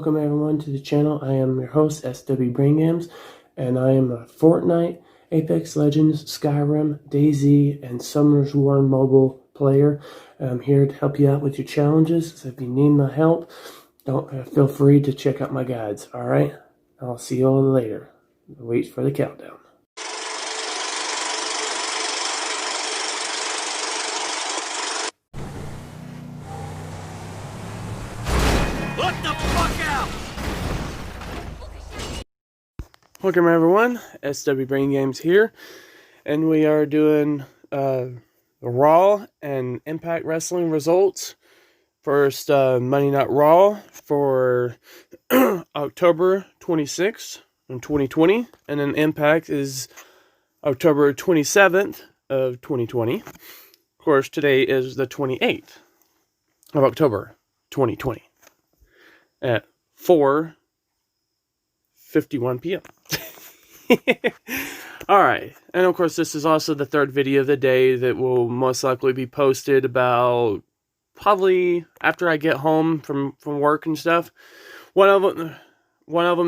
Welcome everyone to the channel. I am your host, SWBrainGames, and I am a Fortnite, Apex Legends, Skyrim, DayZ, and Summer's War mobile player. I'm here to help you out with your challenges. So if you need my help, don't feel free to check out my guides. All right, I'll see you all later. Wait for the countdown. What the fuck out? Welcome everyone, SWBrainGames here, and we are doing the Raw and Impact Wrestling results. First, Monday Night Raw for October 26th in 2020, and then Impact is October 27th of 2020. Of course, today is the 28th of October 2020 at 4:51 p.m. Alright, and of course this is also the third video of the day that will most likely be posted about probably after I get home from work and stuff. One of them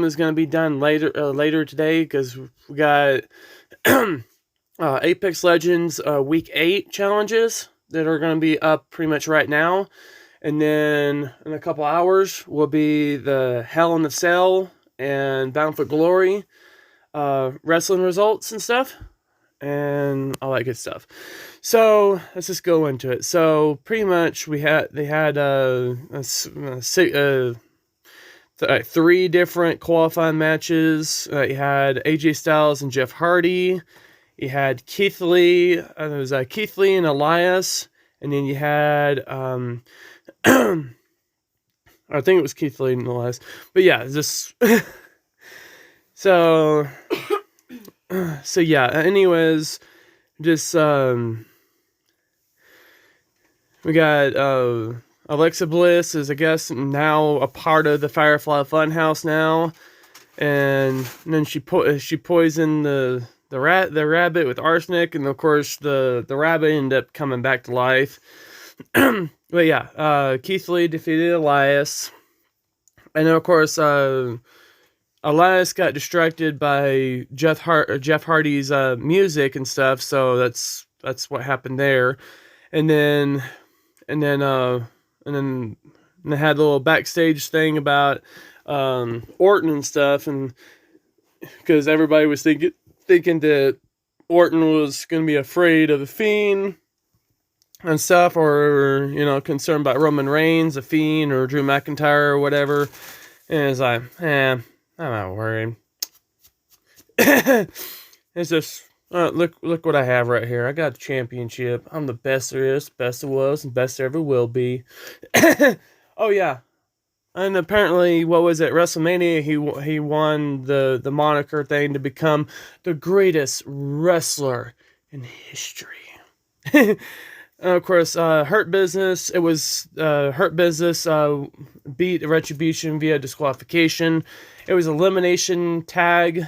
is going to be done later today because we got Apex Legends Week 8 challenges that are going to be up pretty much right now. And then in a couple hours will be the Hell in the Cell and Bound for Glory wrestling results and stuff, and all that good stuff. So let's just go into it. So pretty much they had three different qualifying matches. You had AJ Styles and Jeff Hardy. You had Keith Lee. It was Keith Lee and Elias, and then you had I think it was Keith Lee and Elias. But yeah, this. So yeah, anyways, just, we got, Alexa Bliss is, I guess, now a part of the Firefly Funhouse now, and then she poisoned the rabbit with arsenic, and of course, the rabbit ended up coming back to life. But yeah, Keith Lee defeated Elias, and then, of course, Elias got distracted by Jeff Hardy's music and stuff, so that's what happened there. And then they had a little backstage thing about Orton and stuff, and because everybody was thinking that Orton was going to be afraid of the Fiend and stuff, or concerned about Roman Reigns, the Fiend, or Drew McIntyre or whatever. And it's like, I'm not worried. It's just, look what I have right here. I got the championship. I'm the best there is, best there was, and best there ever will be. Oh yeah, and apparently, what was it? WrestleMania. He won the moniker thing to become the greatest wrestler in history. And of course, Hurt Business. It was Hurt Business beat Retribution via disqualification. It was elimination tag,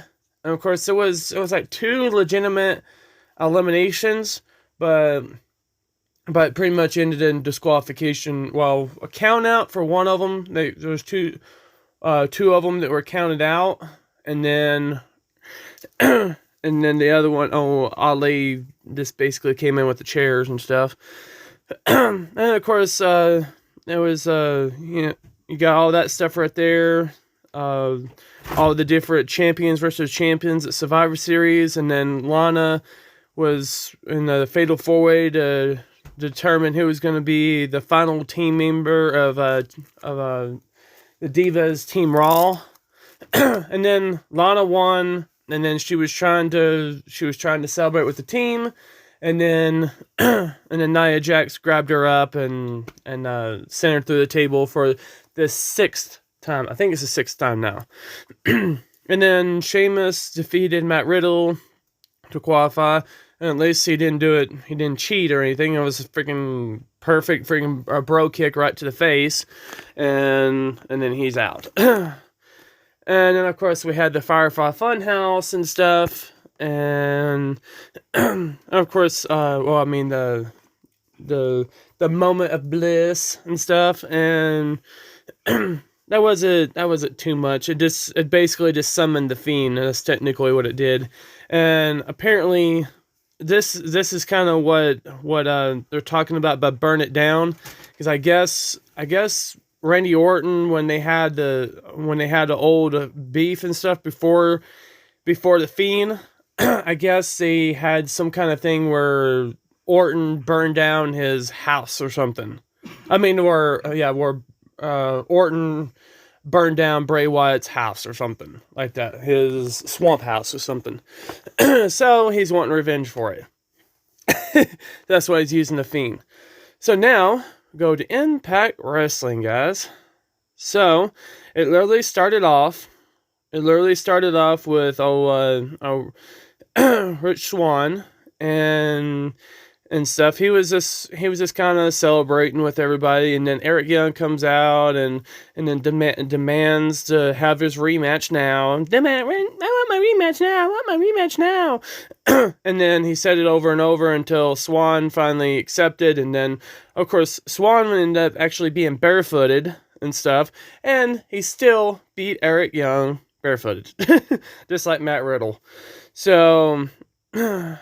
and of course, it was like two legitimate eliminations, but pretty much ended in disqualification. Well, a count out for one of them. There was two of them that were counted out, and then and then the other one, Ali just basically came in with the chairs and stuff. And of course, it was, you got all that stuff right there. All the different champions versus champions at Survivor Series. And then Lana was in the Fatal 4-Way to determine who was going to be the final team member of the Divas Team Raw. And then Lana won. And then she was trying to celebrate with the team, and then Nia Jax grabbed her up and sent her through the table for the sixth time. I think it's the sixth time now. And then Sheamus defeated Matt Riddle to qualify, and at least he didn't do it. He didn't cheat or anything. It was a freaking perfect bro kick right to the face, and then he's out. And then, of course, we had the Firefly Funhouse and stuff, and of course, the moment of bliss and stuff, and that wasn't too much. It basically just summoned the Fiend. That's technically what it did, and apparently this is kind of what they're talking about by burn it down, because I guess Randy Orton, when they had the old beef and stuff before the Fiend, I guess they had some kind of thing where Orton burned down his house or something. I mean, where Orton burned down Bray Wyatt's house or something like that, his swamp house or something. So he's wanting revenge for it. That's why he's using the Fiend. So now go to Impact Wrestling, guys. So it literally started off. With Rich Swann and stuff. He was just kind of celebrating with everybody, and then Eric Young comes out and then demands to have his rematch now. I want my rematch now. I want my rematch now. And then he said it over and over until Swann finally accepted, and then of course Swann ended up actually being barefooted and stuff, and he still beat Eric Young barefooted, just like Matt Riddle. So yeah,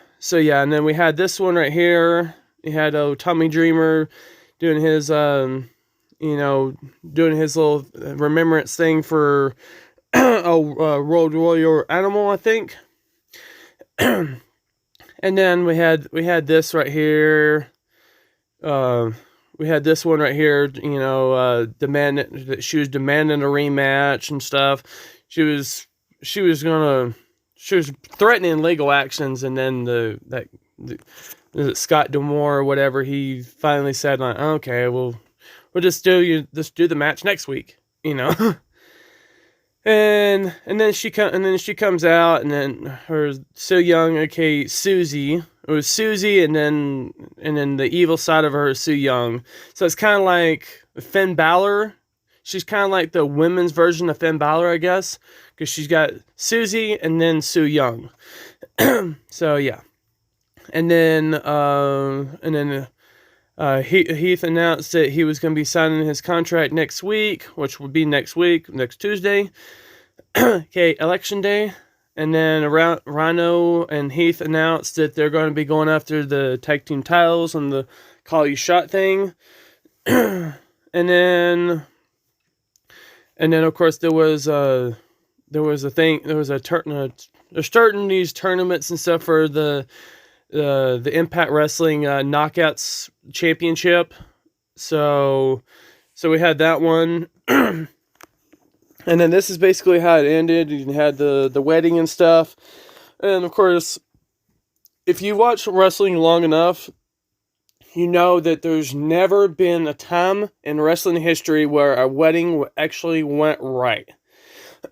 and then we had this one right here. We had Tommy Dreamer doing his doing his little remembrance thing for Road Warrior Animal, I think. And then we had this right here. We had this one right here. Demanding that she was demanding a rematch and stuff. She was threatening legal actions, and then Scott D'Amore or whatever, he finally said, like, okay, we'll just do the match next week, and then she comes out, and then her So Young, okay, Susie. It was Susie, and then the evil side of her is Sue Young. So it's kind of like Finn Balor. She's kind of like the women's version of Finn Balor, I guess, because she's got Susie and then Sue Young. So yeah, and then Heath announced that he was going to be signing his contract next week, which would be next Tuesday. Okay, Election Day. And then Rhino and Heath announced that they're going to be going after the tag team titles and the Call You Shot thing. And then of course they're starting these tournaments and stuff for the Impact Wrestling Knockouts Championship. So we had that one. And then this is basically how it ended. You had the wedding and stuff. And of course, if you watch wrestling long enough, you know that there's never been a time in wrestling history where a wedding actually went right.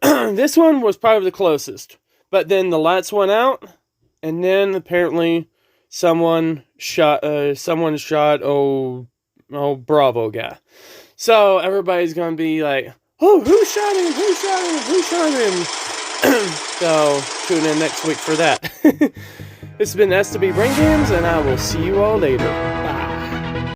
This one was probably the closest. But then the lights went out, and then apparently someone shot Bravo guy. So everybody's gonna be like, oh, who shot him? So tune in next week for that. This has been SWBrainGames, and I will see you all later. Bye.